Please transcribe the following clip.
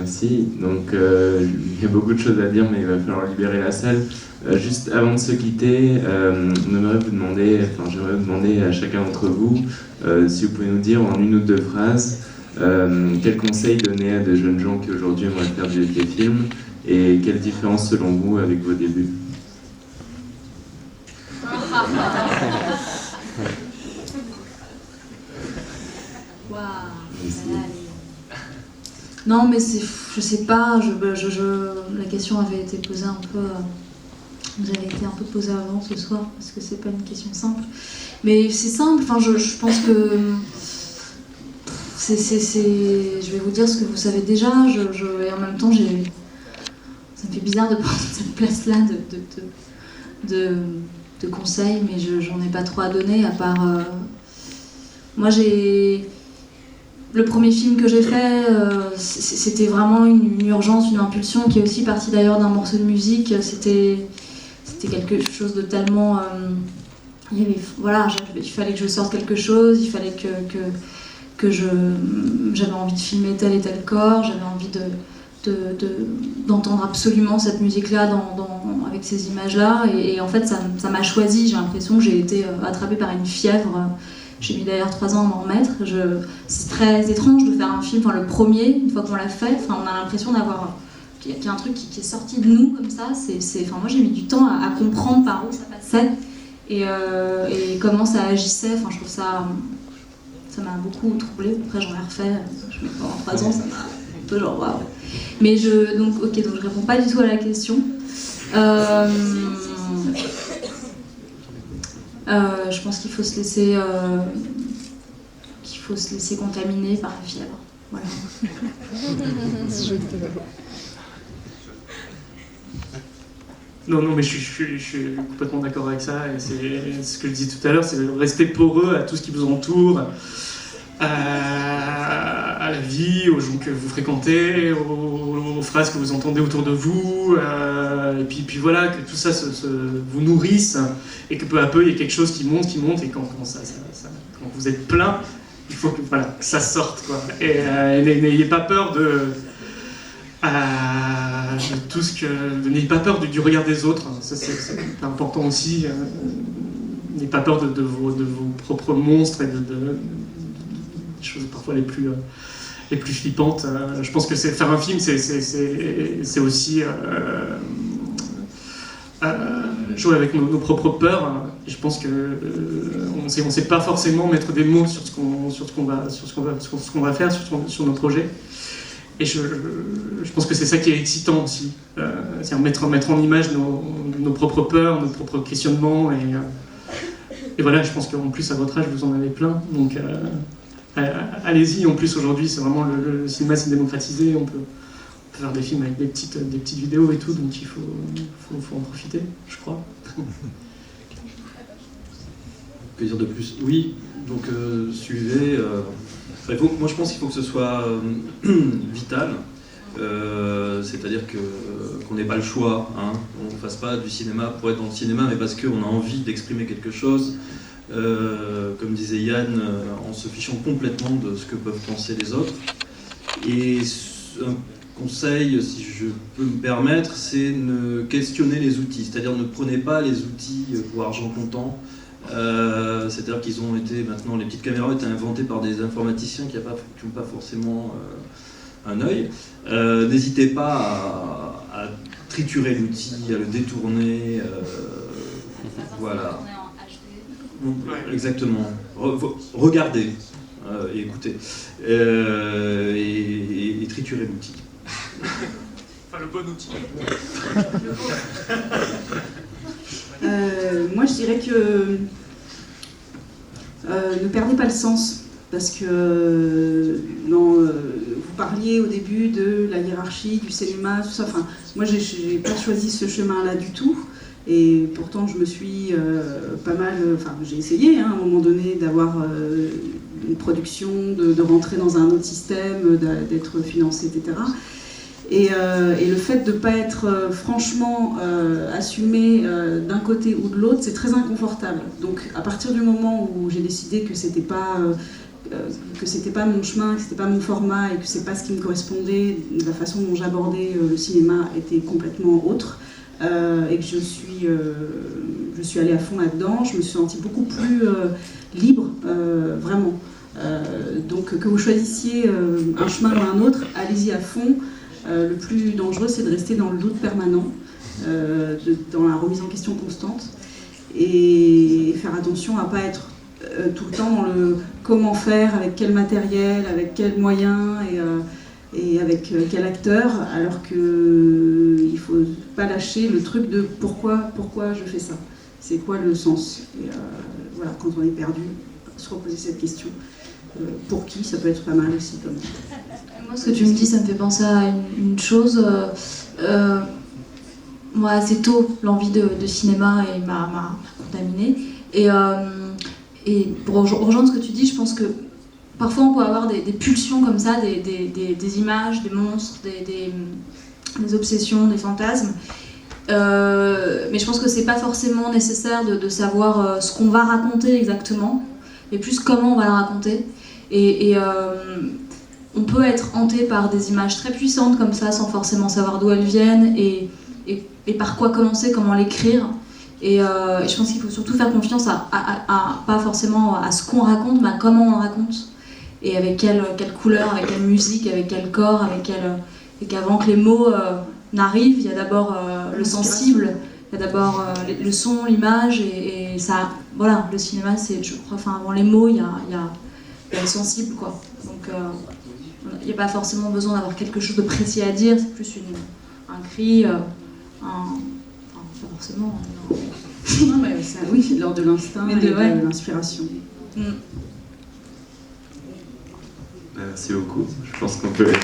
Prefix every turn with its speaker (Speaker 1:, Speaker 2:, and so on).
Speaker 1: Merci. Donc, il y a beaucoup de choses à dire, mais il va falloir libérer la salle. Juste avant de se quitter, j'aimerais vous demander à chacun d'entre vous si vous pouvez nous dire en une ou deux phrases quels conseils donner à de jeunes gens qui aujourd'hui aimeraient faire du téléfilm et quelle différence selon vous avec vos débuts.
Speaker 2: Wow. Non, mais je sais pas, la question avait été posée un peu, vous avez été un peu posée avant ce soir, parce que c'est pas une question simple. Mais c'est simple, enfin, je pense que je vais vous dire ce que vous savez déjà, et en même temps, ça me fait bizarre de prendre cette place-là de conseils, mais j'en ai pas trop à donner, à part... Moi, le premier film que j'ai fait, c'était vraiment une urgence, une impulsion, qui est aussi partie d'ailleurs d'un morceau de musique. C'était quelque chose de tellement... voilà, il fallait que je sorte quelque chose, il fallait que j'avais envie de filmer tel et tel corps, j'avais envie d'entendre absolument cette musique-là avec ces images-là. Et en fait, ça m'a choisi. J'ai l'impression que j'ai été attrapée par une fièvre. J'ai mis d'ailleurs 3 ans à m'en remettre. C'est très étrange de faire un film, enfin le premier, une fois qu'on l'a fait, on a l'impression qu'il y a un truc qui est sorti de nous comme ça. Moi j'ai mis du temps à comprendre par où ça passait et comment ça agissait. Enfin, je trouve ça m'a beaucoup troublée. Après j'en ai refait, pendant 3 ans, ça m'a un peu genre waouh. Mais donc je réponds pas du tout à la question. Je pense qu'il faut se laisser contaminer par la fièvre. Voilà.
Speaker 3: Non, mais je suis complètement d'accord avec ça. Et c'est ce que je disais tout à l'heure, c'est rester poreux à tout ce qui vous entoure, à la vie, aux gens que vous fréquentez, aux phrases que vous entendez autour de vous, et puis voilà, que tout ça vous nourrisse, et que peu à peu il y ait quelque chose qui monte, et quand vous êtes plein, il faut que ça sorte, quoi. Et n'ayez pas peur n'ayez pas peur du regard des autres, ça c'est important aussi. N'ayez pas peur de vos propres monstres et de choses parfois les plus flippantes. Je pense que faire un film, c'est aussi jouer avec nos propres peurs. Et je pense que on sait pas forcément mettre des mots sur ce qu'on va faire, sur nos projets. Et je pense que c'est ça qui est excitant aussi, c'est-à-dire mettre en image nos propres peurs, nos propres questionnements. Et voilà, je pense qu'en plus à votre âge vous en avez plein, donc allez-y. En plus aujourd'hui c'est vraiment le cinéma s'est démocratisé, on peut faire des films avec des petites vidéos et tout, donc il faut en profiter, je crois.
Speaker 4: Que dire de plus? Oui, donc suivez. Moi je pense qu'il faut que ce soit vital, c'est-à-dire qu'on n'ait pas le choix, hein. On ne fasse pas du cinéma pour être dans le cinéma, mais parce qu'on a envie d'exprimer quelque chose, comme disait Yann, en se fichant complètement de ce que peuvent penser les autres. Et un conseil, si je peux me permettre, c'est de questionner les outils, c'est-à-dire ne prenez pas les outils pour argent comptant. C'est-à-dire qu'ils ont été, maintenant les petites caméras ont été inventées par des informaticiens qui n'ont pas forcément un œil. N'hésitez pas à triturer l'outil, à le détourner, voilà. Exactement. Regardez et écoutez, et triturer l'outil.
Speaker 3: Enfin, le bon outil.
Speaker 5: Moi je dirais que ne perdez pas le sens, parce que vous parliez au début de la hiérarchie, du cinéma, tout ça. Enfin, moi j'ai pas choisi ce chemin-là du tout, et pourtant je me suis pas mal... Enfin, j'ai essayé à un moment donné d'avoir une production, de rentrer dans un autre système, d'être financé, etc. Et le fait de ne pas être franchement assumé d'un côté ou de l'autre, c'est très inconfortable. Donc à partir du moment où j'ai décidé que c'était pas que c'était pas mon chemin, que c'était pas mon format et que c'est pas ce qui me correspondait, la façon dont j'abordais le cinéma était complètement autre, et que je suis allée à fond là-dedans. Je me suis sentie beaucoup plus libre, vraiment. Donc que vous choisissiez un chemin ou un autre, allez-y à fond. Le plus dangereux, c'est de rester dans le doute permanent, dans la remise en question constante, et faire attention à ne pas être tout le temps dans le comment faire, avec quel matériel, avec quels moyens et avec quel acteur, alors qu'il ne faut pas lâcher le truc de pourquoi je fais ça, c'est quoi le sens. Et voilà, quand on est perdu, se reposer cette question. Pour qui, ça peut être pas mal aussi. Comme...
Speaker 2: Moi, ce que tu me dis, ça me fait penser à une chose. Moi, assez tôt, l'envie de cinéma m'a contaminée. Et pour rejoindre ce que tu dis, je pense que parfois on peut avoir des pulsions comme ça, des images, des monstres, des obsessions, des fantasmes. Mais je pense que c'est pas forcément nécessaire de savoir ce qu'on va raconter exactement, mais plus comment on va le raconter. Et on peut être hanté par des images très puissantes comme ça, sans forcément savoir d'où elles viennent, et par quoi commencer, comment l'écrire. Et je pense qu'il faut surtout faire confiance pas forcément à ce qu'on raconte, mais à comment on le raconte. Et avec quelle couleur, avec quelle musique, avec quel corps, et qu'avant que les mots n'arrivent, il y a d'abord le sensible, il y a d'abord le son, l'image, et ça, voilà, le cinéma, c'est, je crois, enfin, avant les mots, il y a le sensible, quoi. Donc, il n'y a pas forcément besoin d'avoir quelque chose de précis à dire, c'est plus un cri, enfin, pas forcément.
Speaker 5: Non, mais ça, oui, lors de l'instinct et de l'inspiration.
Speaker 1: Merci beaucoup, je pense qu'on peut le dire.